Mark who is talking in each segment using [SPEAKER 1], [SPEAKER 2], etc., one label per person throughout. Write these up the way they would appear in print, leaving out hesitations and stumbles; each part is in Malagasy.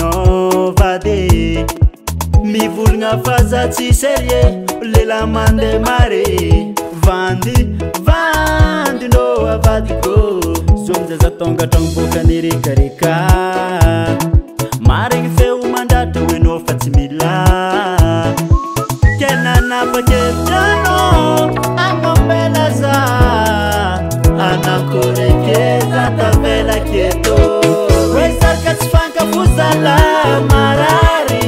[SPEAKER 1] no vade mi volagna faza tsy serie lela mande mare vandy no avadiko zonjaza tonga tragnoboka nirekareka marigny feo mandratra hoe no fa tsy mila kenanapakevitano agnombela za anakorekeza tavela keto hoe sarka tsy fankafozala marary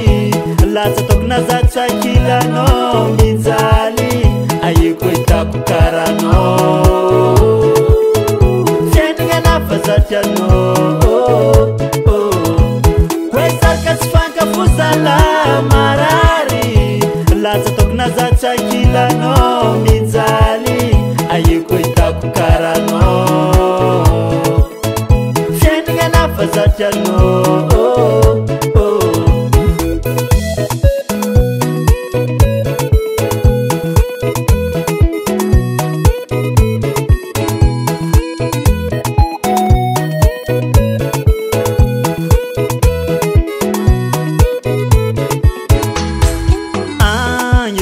[SPEAKER 1] latsa tokona za tsakilano mijaly ayeko hitako karano fiainagna nafazatriano hoe sarka tsy fankafozala marary latsa tokona za tsakilano mijaly ayeko hitako karano fiainagna nafazatriano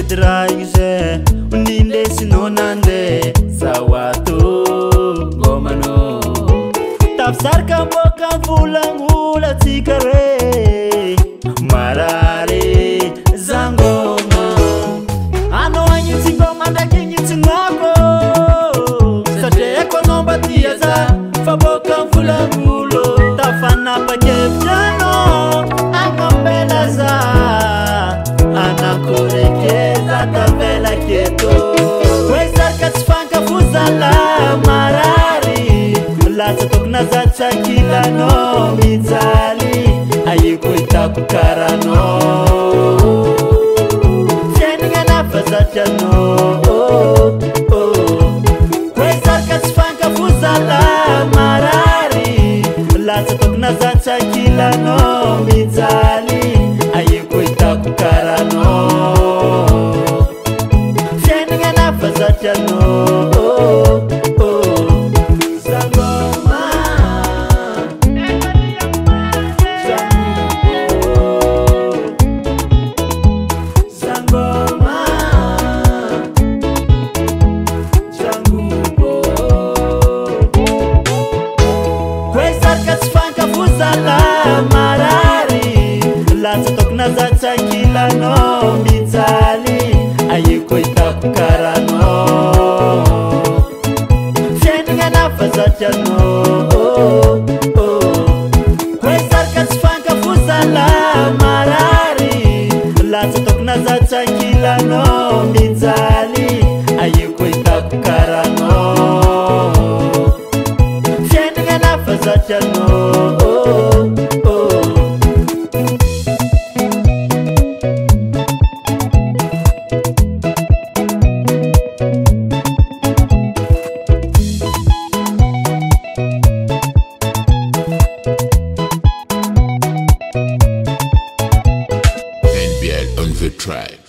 [SPEAKER 1] Dragze uninde sinonande sawato gomano tafsarka boka vulangula tikare marare zangoma ano anyitsi ngoma ndakinyitsi ngako sateko nomba tiaza faboka vulangulo tafana pakevjano angombela za anakorekeza tavela keto hoe sarka tsy fankafozala marary latsa tokona za tsakilano mijaly ayeko hitako karano fiainagna nafazatriano hoe sarka tsy fankafozala marary latsa tokona za tsakilano mijaly ayeko hitako karano fiainagna nafazatriano zangoma zangoma zangubo hoe sarka tsy fankafozala marary latsa tokona za tsakilano mijaly ayeko hitako karano fiainagna nafazatriano hoe sarka tsy fankafozala marary latsa tokona za tsakilano mijaly ayeko hitako karano fiainagna nafazatriano
[SPEAKER 2] NBL on the track.